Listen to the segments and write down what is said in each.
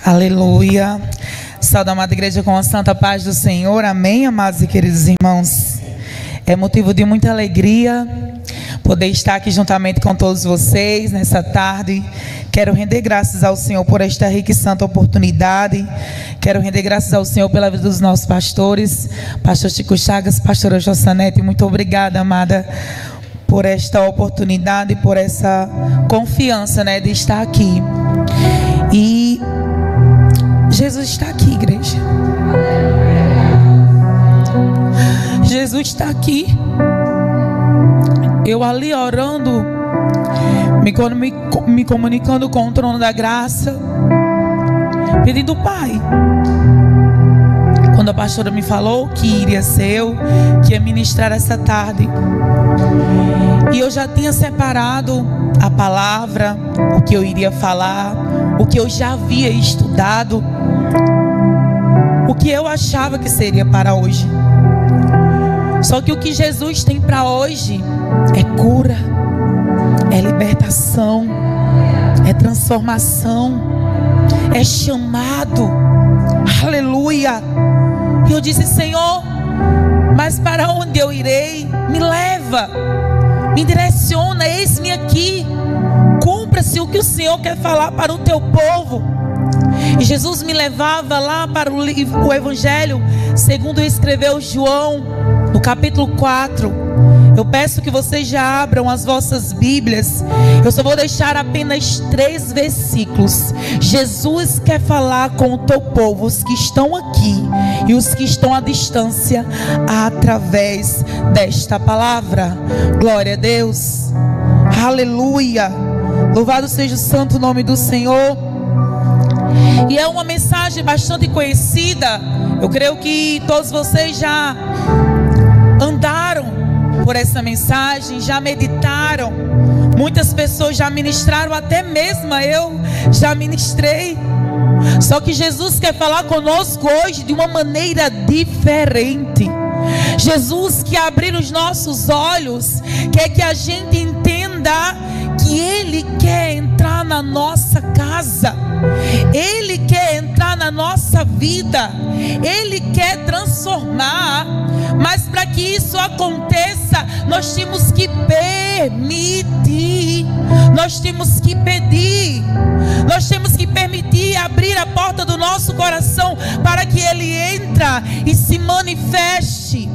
Aleluia. Saúde a amada igreja com a santa paz do Senhor. Amém, amados e queridos irmãos. É motivo de muita alegria poder estar aqui juntamente com todos vocês nessa tarde. Quero render graças ao Senhor por esta rica e santa oportunidade. Quero render graças ao Senhor pela vida dos nossos pastores, pastor Chico Chagas, pastora Jossanete. Muito obrigada, amada, por esta oportunidade, por essa confiança, de estar aqui. E Jesus está aqui, igreja. Jesus está aqui. Eu ali orando, me comunicando com o trono da graça, pedindo Pai. Quando a pastora me falou que iria ser eu que ia ministrar essa tarde, e eu já tinha separado a palavra, o que eu iria falar, o que eu já havia estudado, o que eu achava que seria para hoje. Só que o que Jesus tem para hoje é cura, é libertação, é transformação, é chamado. Aleluia. E eu disse: Senhor, mas para onde eu irei? Me leva, me direciona, eis-me aqui. Cumpra-se o que o Senhor quer falar para o teu povo. E Jesus me levava lá para o Evangelho segundo escreveu João, no capítulo 4. Eu peço que vocês já abram as vossas Bíblias. Eu só vou deixar apenas 3 versículos. Jesus quer falar com o teu povo, os que estão aqui e os que estão à distância, através desta palavra. Glória a Deus. Aleluia. Louvado seja o santo nome do Senhor. E é uma mensagem bastante conhecida. Eu creio que todos vocês já andaram por essa mensagem, já meditaram. Muitas pessoas já ministraram, até mesmo eu já ministrei. Só que Jesus quer falar conosco hoje de uma maneira diferente. Jesus quer abrir os nossos olhos, quer que a gente entenda que Ele quer entrar na nossa casa, Ele quer entrar na nossa vida, Ele quer transformar. Mas para que isso aconteça, nós temos que permitir, nós temos que pedir, nós temos que permitir abrir a porta do nosso coração para que Ele entre e se manifeste.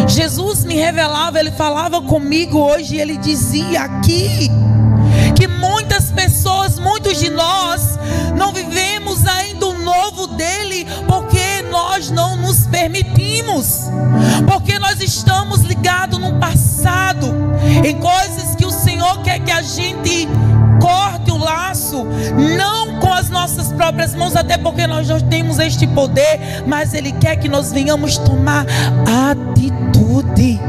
Jesus me revelava, Ele falava comigo hoje, e Ele dizia aqui que muitas pessoas, muitos de nós não vivemos ainda o novo dele, porque nós não nos permitimos, porque nós estamos ligados no passado, em coisas que o Senhor quer que a gente corte o laço, não com as nossas próprias mãos, até porque nós não temos este poder, mas Ele quer que nós venhamos tomar atitude.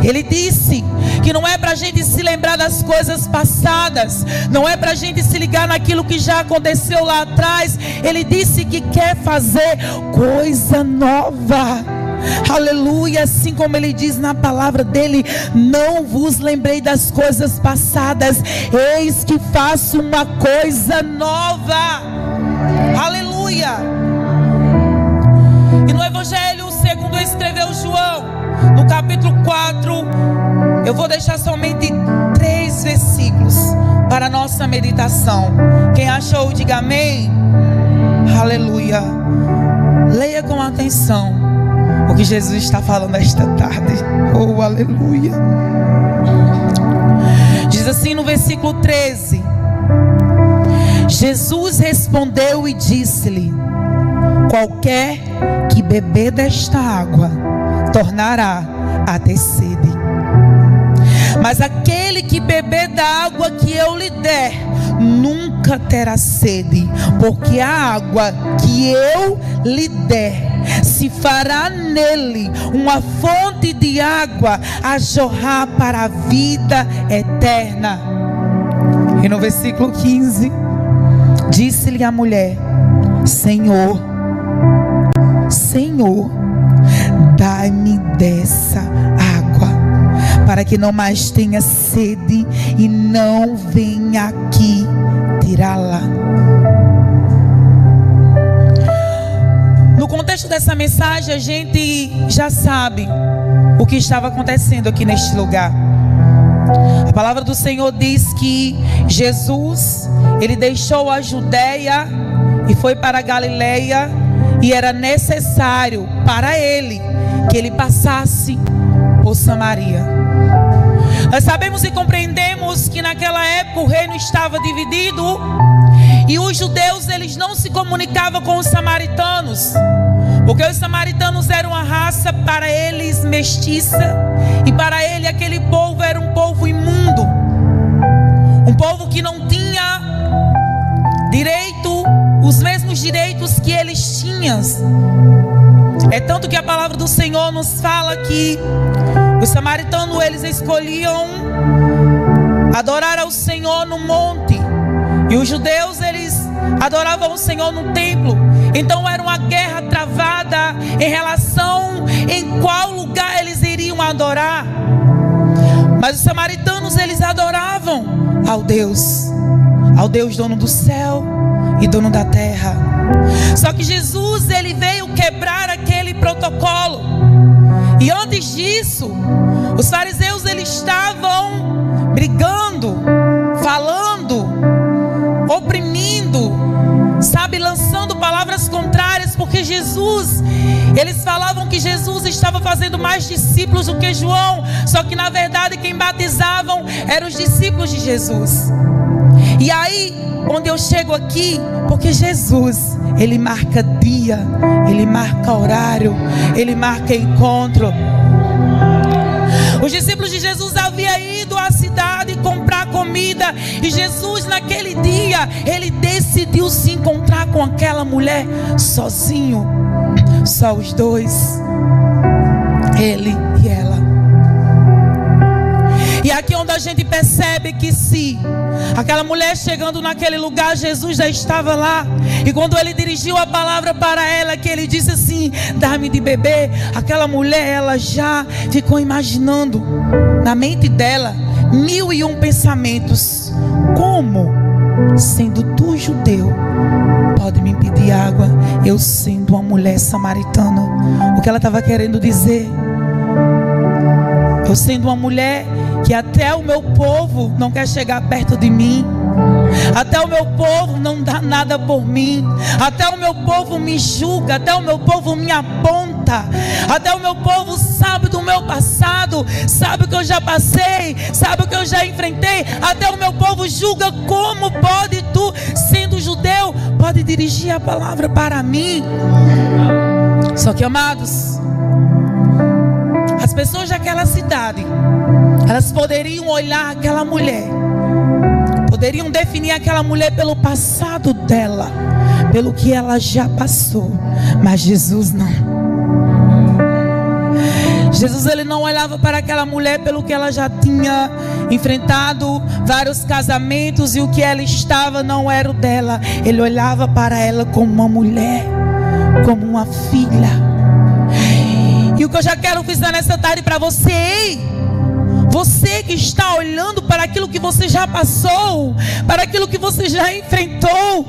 Ele disse que não é para a gente se lembrar das coisas passadas, não é para a gente se ligar naquilo que já aconteceu lá atrás. Ele disse que quer fazer coisa nova. Aleluia. Assim como Ele diz na palavra dele: não vos lembrei das coisas passadas, eis que faço uma coisa nova. Aleluia. E no Evangelho segundo escreveu João, no capítulo 4, eu vou deixar somente 3 versículos para a nossa meditação. Quem achou, diga amém. Aleluia. Leia com atenção o que Jesus está falando esta tarde. Oh, aleluia. Diz assim no versículo 13: Jesus respondeu e disse-lhe: qualquer que beber desta água tornará a ter sede, mas aquele que beber da água que eu lhe der nunca terá sede, porque a água que eu lhe der se fará nele uma fonte de água a jorrar para a vida eterna. E no versículo 15, disse-lhe a mulher: Senhor, Senhor, dai-me dessa água, para que não mais tenha sede e não venha aqui tirá-la. contexto dessa mensagem, a gente já sabe o que estava acontecendo aqui neste lugar. A palavra do Senhor diz que Jesus, ele deixou a Judeia e foi para a Galileia, e era necessário para ele que ele passasse por Samaria. Nós sabemos e compreendemos que naquela época o reino estava dividido, e os judeus, eles não se comunicavam com os samaritanos, porque os samaritanos eram uma raça para eles mestiça, e para ele aquele povo era um povo imundo, um povo que não tinha direito, os mesmos direitos que eles tinham. É tanto que a palavra do Senhor nos fala que os samaritanos, eles escolhiam adorar ao Senhor no monte, e os judeus, eles adoravam o Senhor no templo. Então era uma guerra travada em relação em qual lugar eles iriam adorar. Mas os samaritanos, eles adoravam ao Deus dono do céu e dono da terra. Só que Jesus, ele veio quebrar aquele protocolo. E antes disso, os fariseus, eles estavam brigando, falando, oprimindo, sabe, lançando palavras contrárias, porque Jesus, eles falavam que Jesus estava fazendo mais discípulos do que João, só que na verdade quem batizavam eram os discípulos de Jesus. E aí, onde eu chego aqui, porque Jesus, ele marca dia, ele marca horário, ele marca encontro. Os discípulos de Jesus haviam ido à cidade comprar comida, e Jesus naquele dia, ele decidiu se encontrar com aquela mulher sozinho, só os dois, ele e ela. E aqui onde a gente percebe que se aquela mulher chegando naquele lugar, Jesus já estava lá. E quando ele dirigiu a palavra para ela, que ele disse assim: dá-me de beber, aquela mulher, ela já ficou imaginando na mente dela 1001 pensamentos. Como, sendo tu judeu, pode me pedir água, eu sendo uma mulher samaritana? O que ela estava querendo dizer? Eu sendo uma mulher que até o meu povo não quer chegar perto de mim, até o meu povo não dá nada por mim, até o meu povo me julga, até o meu povo me aponta, até o meu povo sabe do meu passado, sabe o que eu já passei, sabe o que eu já enfrentei, até o meu povo julga. Como pode tu, sendo judeu, pode dirigir a palavra para mim? Só que, amados, as pessoas daquela cidade, elas poderiam olhar aquela mulher, poderiam definir aquela mulher pelo passado dela, pelo que ela já passou, mas Jesus não. Jesus, ele não olhava para aquela mulher pelo que ela já tinha enfrentado, vários casamentos, e o que ela estava não era o dela. Ele olhava para ela como uma mulher, como uma filha. E o que eu já quero dizer nessa tarde para você: ei, você que está olhando para aquilo que você já passou, para aquilo que você já enfrentou,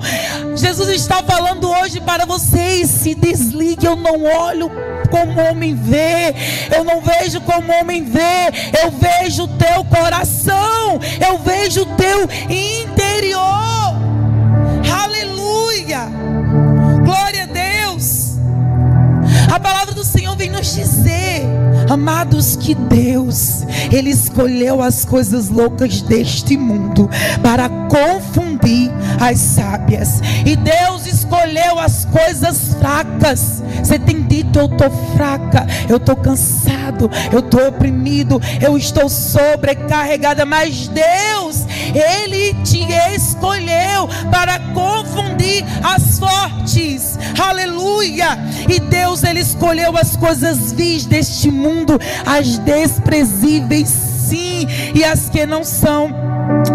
Jesus está falando hoje para você: se desligue. Eu não olho como homem vê, eu não vejo como homem vê, eu vejo o teu coração, eu vejo o teu interior. Aleluia, glória a Deus. A palavra do Senhor vem nos dizer, amados, que Deus, ele escolheu as coisas loucas deste mundo para confundir as sábias. E Deus escolheu as coisas fracas. Você tem dito: eu estou fraca, eu estou cansado, eu estou oprimido, eu estou sobrecarregada. Mas Deus, ele te escolheu para confundir as fortes. Aleluia. E Deus, ele escolheu as coisas vis deste mundo, as desprezíveis, sim, e as que não são,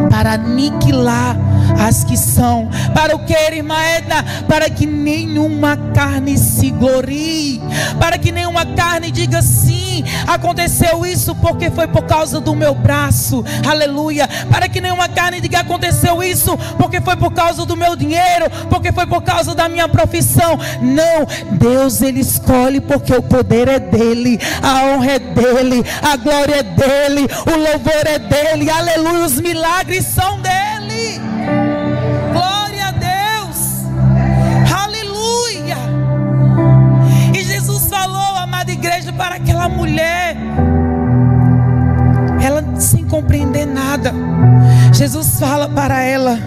para aniquilar as que são. Para o que, irmã Edna? Para que nenhuma carne se glorie, para que nenhuma carne diga sim, aconteceu isso porque foi por causa do meu braço, aleluia. Para que nenhuma carne diga aconteceu isso porque foi por causa do meu dinheiro, porque foi por causa da minha profissão. Não, Deus ele escolhe porque o poder é dele, a honra é dele, a glória é dele, o louvor é dele, aleluia, os milagres são dele. Glória a Deus, aleluia. E Jesus falou, amada igreja, para aquela mulher, ela sem compreender nada, Jesus fala para ela: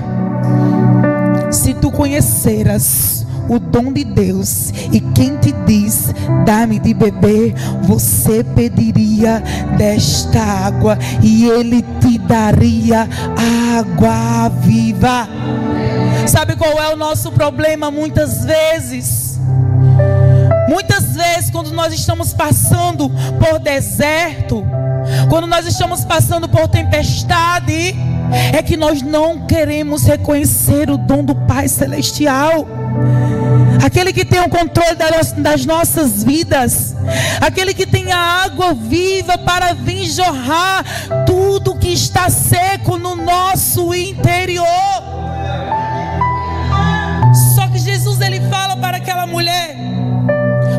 se tu conheceras o dom de Deus e quem te diz dá-me de beber, você pediria desta água e ele te daria água viva. Sabe qual é o nosso problema? Muitas vezes quando nós estamos passando por deserto, quando nós estamos passando por tempestade, é que nós não queremos reconhecer o dom do Pai Celestial, aquele que tem o controle das nossas vidas, aquele que tem a água viva para vir jorrar tudo que está seco no nosso interior. Só que Jesus ele fala para aquela mulher: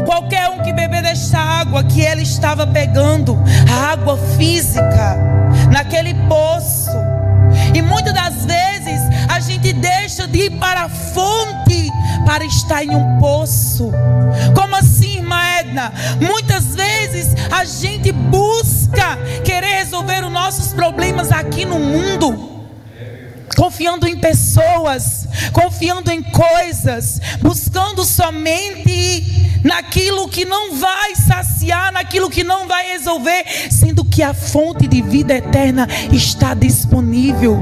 qualquer um que beber desta água que ela estava pegando, a água física, naquele poço. E muitas das vezes a gente deixa de ir para a fonte para estar em um poço. Como assim, irmã Edna? Muitas vezes a gente busca querer resolver os nossos problemas aqui no mundo, confiando em pessoas, confiando em coisas, buscando somente naquilo que não vai saciar, naquilo que não vai resolver, sendo que a fonte de vida eterna está disponível.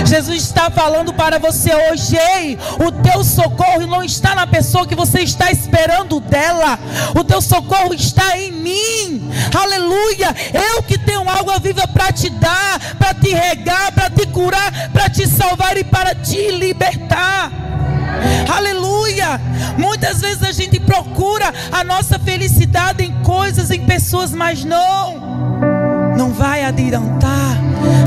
Jesus está falando para você hoje: ei, o teu socorro não está na pessoa que você está esperando dela, o teu socorro está em mim, aleluia. Eu que tenho água viva para te dar, para te regar, para te curar, para te salvar e para te libertar, aleluia. Muitas vezes a gente procura a nossa felicidade em coisas, em pessoas, mas não vai adiantar.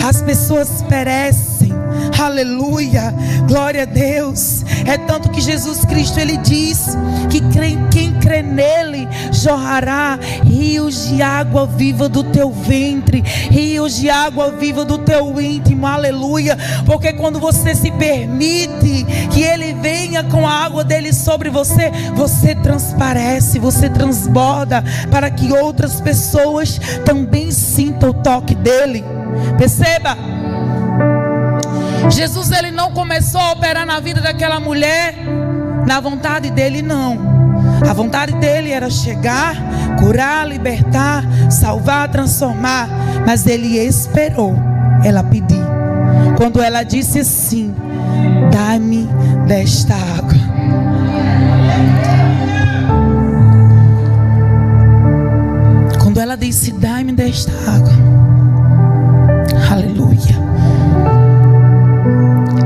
As pessoas perecem, aleluia, glória a Deus. É tanto que Jesus Cristo ele diz que quem crê nele jorrará rios de água viva do teu ventre, rios de água viva do teu íntimo, aleluia. Porque quando você se permite que ele venha com a água dele sobre você, você transparece, você transborda, para que outras pessoas também sintam o toque dele. Perceba, Jesus ele não começou a operar na vida daquela mulher na vontade dele, não. A vontade dele era chegar, curar, libertar, salvar, transformar. Mas ele esperou ela pedir. Quando ela disse assim: dá-me desta água. Quando ela disse: dá-me desta água, aleluia.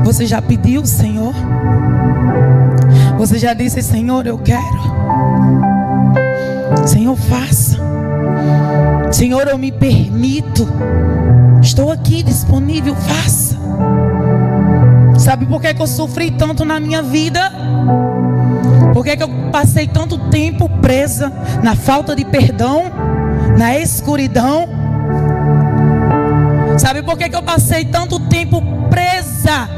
Você já pediu, Senhor? Você já disse: Senhor, eu quero. Senhor, faça. Senhor, eu me permito. Estou aqui disponível, faça. Sabe por que eu sofri tanto na minha vida? Por que eu passei tanto tempo presa na falta de perdão, na escuridão? Sabe por que eu passei tanto tempo presa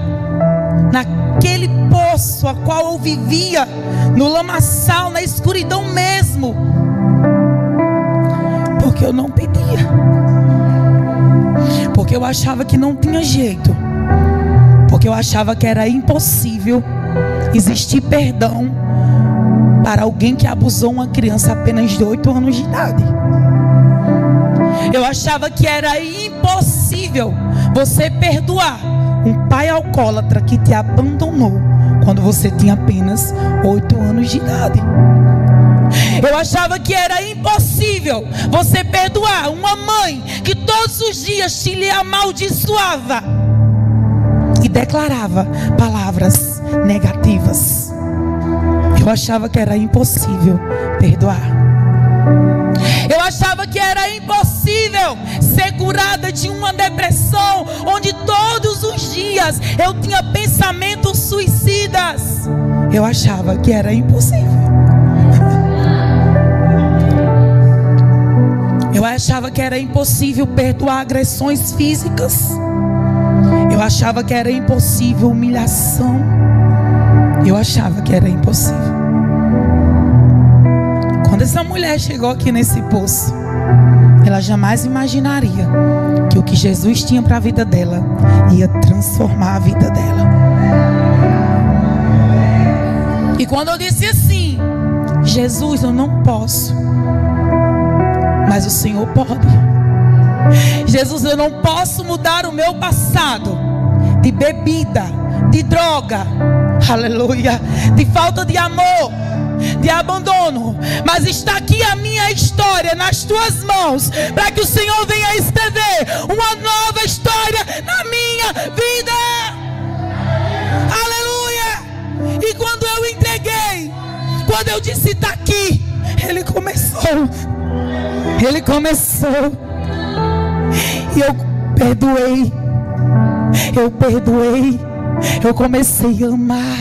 naquele poço a qual eu vivia, no lamaçal, na escuridão mesmo? Porque eu não pedia, porque eu achava que não tinha jeito, porque eu achava que era impossível existir perdão para alguém que abusou uma criança apenas de 8 anos de idade. Eu achava que era impossível você perdoar um pai alcoólatra que te abandonou quando você tinha apenas 8 anos de idade. Eu achava que era impossível você perdoar uma mãe que todos os dias te lhe amaldiçoava e declarava palavras negativas. Eu achava que era impossível perdoar. Eu achava que era impossível ser curada de uma depressão, onde todos os dias eu tinha pensamentos suicidas. Eu achava que era impossível. Eu achava que era impossível perdoar agressões físicas. Eu achava que era impossível humilhação. Eu achava que era impossível. Quando essa mulher chegou aqui nesse poço, ela jamais imaginaria que o que Jesus tinha para a vida dela ia transformar a vida dela. E quando eu disse assim: Jesus, eu não posso, mas o Senhor pode. Jesus, eu não posso mudar o meu passado de bebida, de droga, aleluia, de falta de amor, de abandono, mas está aqui a minha história nas tuas mãos, para que o Senhor venha escrever uma nova história na minha vida. Aleluia. E quando eu entreguei, quando eu disse está aqui, Ele começou. E eu perdoei. Eu comecei a amar.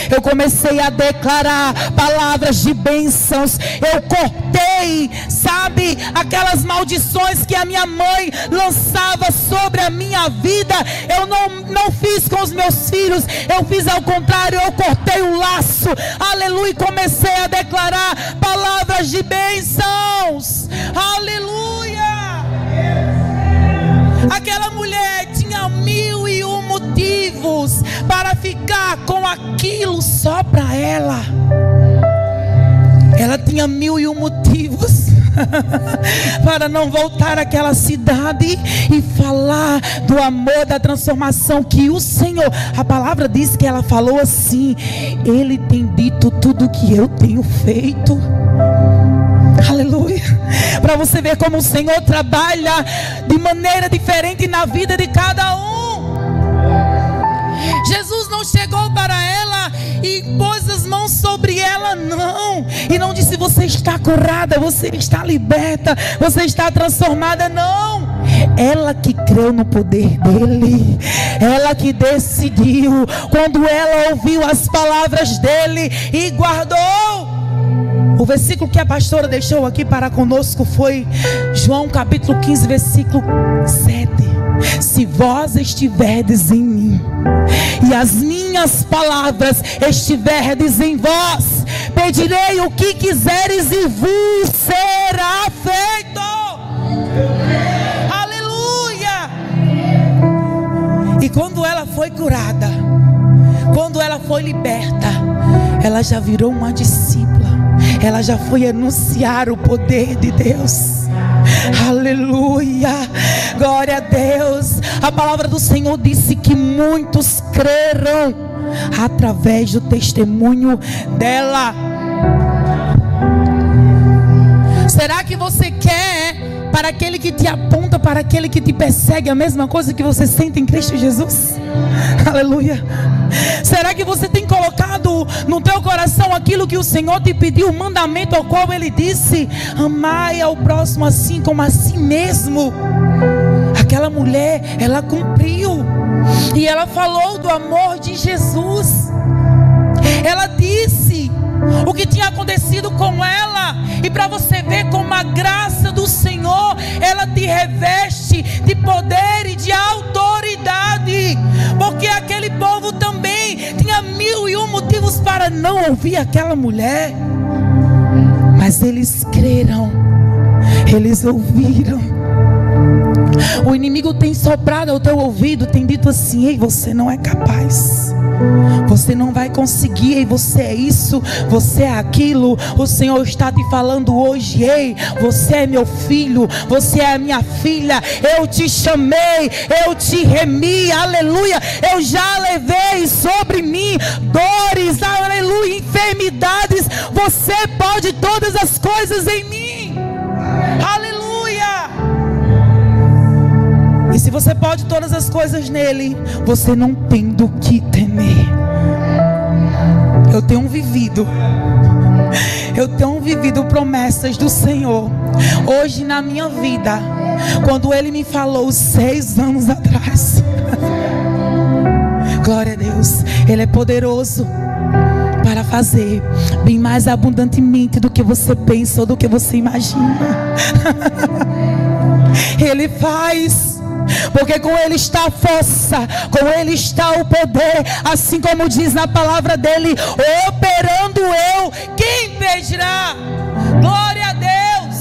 Eu comecei a declarar palavras de bênçãos. Eu cortei, sabe, aquelas maldições que a minha mãe lançava sobre a minha vida. Eu não fiz com os meus filhos. Eu fiz ao contrário, eu cortei o laço. Aleluia, e comecei a declarar palavras de bênçãos. Aleluia. Aquela mulher tinha 1001 motivos para ficar com aquilo só para ela. Ela tinha 1001 motivos para não voltar àquela cidade e falar do amor, da transformação que o Senhor, a palavra diz que ela falou assim: Ele tem dito tudo o que eu tenho feito. Aleluia. Para você ver como o Senhor trabalha de maneira diferente na vida de cada um. Jesus não chegou para ela e pôs as mãos sobre ela, não. E não disse: você está curada, você está liberta, você está transformada. Não. Ela que creu no poder dele. Ela que decidiu. Quando ela ouviu as palavras dele e guardou. O versículo que a pastora deixou aqui para conosco foi João capítulo 15, versículo 7. Se vós estiverdes em mim e as minhas palavras estiverdes em vós, pedirei o que quiseres e vos será feito. Aleluia. E quando ela foi curada, quando ela foi liberta, ela já virou uma discípula. Ela já foi anunciar o poder de Deus. Aleluia. Glória a Deus. A palavra do Senhor disse que muitos creram através do testemunho dela. Será que você quer, para aquele que te aponta, para aquele que te persegue, a mesma coisa que você sente em Cristo Jesus? Aleluia. Será que você tem colocado no teu coração aquilo que o Senhor te pediu, o mandamento ao qual Ele disse: amai ao próximo assim como a si mesmo? Aquela mulher, ela cumpriu. E ela falou do amor de Jesus. Ela disse o que tinha acontecido com ela. E para você ver como a graça do Senhor, ela te reveste de poder e de autoridade. Porque aquele povo também tinha 1001 motivos para não ouvir aquela mulher. Mas eles creram. Eles ouviram. O inimigo tem soprado ao teu ouvido, tem dito assim: ei, você não é capaz, você não vai conseguir, ei, você é isso, você é aquilo. O Senhor está te falando hoje: ei, você é meu filho, você é minha filha, eu te chamei, eu te remi, aleluia. Eu já levei sobre mim dores, aleluia, enfermidades. Você pode todas as coisas em mim, aleluia. E se você pode todas as coisas nele, você não tem do que temer. Eu tenho vivido promessas do Senhor hoje na minha vida, quando Ele me falou 6 anos atrás. Glória a Deus. Ele é poderoso para fazer bem mais abundantemente do que você pensa ou do que você imagina. Ele faz, porque com Ele está a força, com Ele está o poder, assim como diz na palavra dele: operando eu, quem impedirá? Glória a Deus,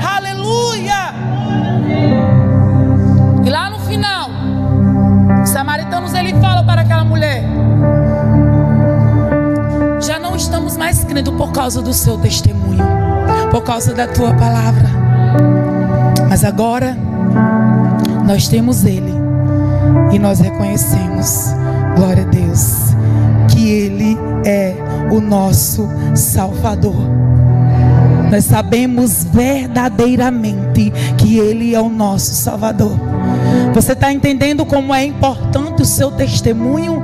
aleluia. E lá no final, os samaritanos, ele fala para aquela mulher: já não estamos mais crendo por causa do seu testemunho, por causa da tua palavra, mas agora nós temos Ele e nós reconhecemos, glória a Deus, que Ele é o nosso Salvador. Nós sabemos verdadeiramente que Ele é o nosso Salvador. Você está entendendo como é importante o seu testemunho?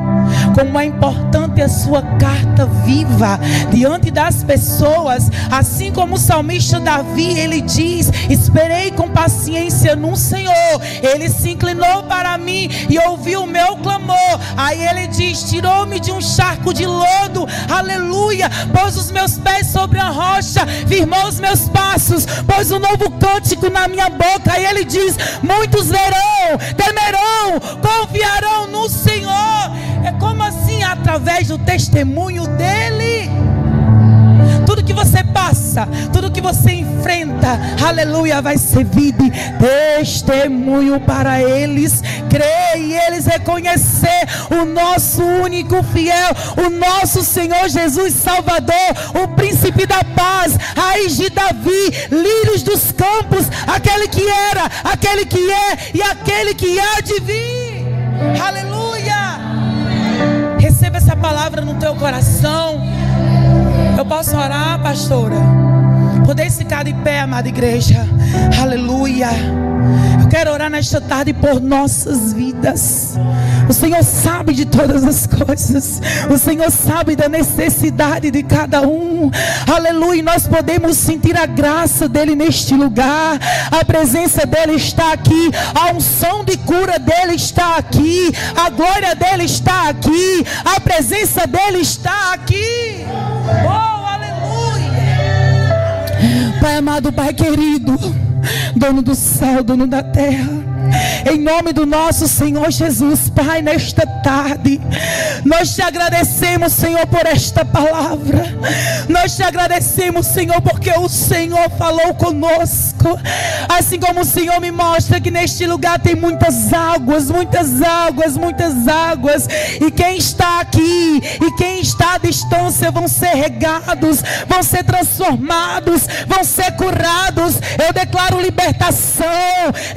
Como é importante a sua carta viva diante das pessoas? Assim como o salmista Davi, ele diz: esperei com paciência no Senhor, Ele se inclinou para mim e ouviu o meu clamor. Aí ele diz: tirou-me de um charco de lodo, aleluia, pôs os meus pés sobre a rocha, firmou os meus passos, pôs um novo cântico na minha boca. Aí ele diz: muitos verão, temerão, confiarão no Senhor. É como assim? Através do testemunho dele. Tudo que você passa, tudo que você enfrenta, aleluia, vai servir de testemunho para eles crer e eles reconhecer o nosso único fiel, o nosso Senhor Jesus Salvador, o príncipe da paz, raiz de Davi, lírios dos campos, aquele que era, aquele que é e aquele que há de vir. Aleluia. Receba essa palavra no teu coração. Eu posso orar, pastora? Podeis ficar de pé, amada igreja. Aleluia. Eu quero orar nesta tarde por nossas vidas. O Senhor sabe de todas as coisas. O Senhor sabe da necessidade de cada um. Aleluia. Nós podemos sentir a graça dele neste lugar. A presença dele está aqui. A unção de cura dele está aqui. A glória dele está aqui. A presença dele está aqui. Oh, aleluia. Pai amado, Pai querido, dono do céu, dono da terra, em nome do nosso Senhor Jesus, Pai, nesta tarde nós te agradecemos, Senhor, por esta palavra. Nós te agradecemos, Senhor, porque o Senhor falou conosco. Assim como o Senhor me mostra que neste lugar tem muitas águas, muitas águas, muitas águas. E quem está aqui e quem está à distância vão ser regados, vão ser transformados, vão ser curados. Eu declaro libertação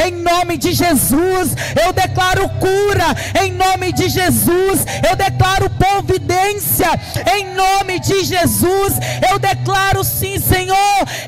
em nome de Jesus. Eu declaro cura em nome de Jesus. Eu declaro providência em nome de Jesus. Eu declaro sim, Senhor,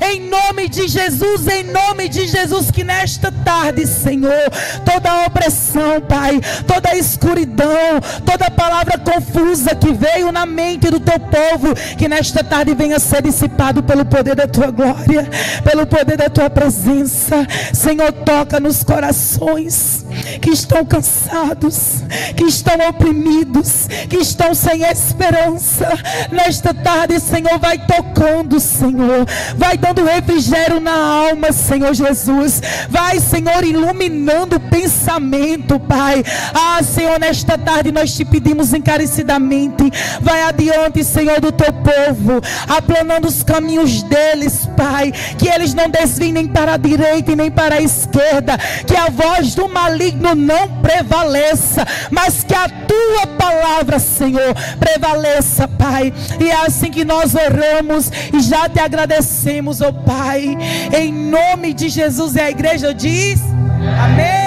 em nome de Jesus, em nome de Jesus, que nesta tarde, Senhor, toda a opressão, Pai, toda a escuridão, toda a palavra confusa que veio na mente do teu povo, que nesta tarde venha ser dissipado pelo poder da tua glória, pelo poder da tua presença. Senhor, toca nos corações que estão cansados, que estão oprimidos, que estão sem esperança. Nesta tarde, Senhor, vai tocando, Senhor, vai dando refrigério na alma, Senhor Jesus. Vai, Senhor, iluminando o pensamento, Pai. Ah, Senhor, nesta tarde nós te pedimos encarecidamente, vai adiante, Senhor, do teu povo, aplanando os caminhos deles, Pai, que eles não desviem nem para a direita e nem para a esquerda, que a voz do maligno não prevaleça, mas que a tua palavra, Senhor, prevaleça, Pai. E é assim que nós oramos e já te agradecemos, ó Pai, em nome de Jesus. E a igreja diz amém.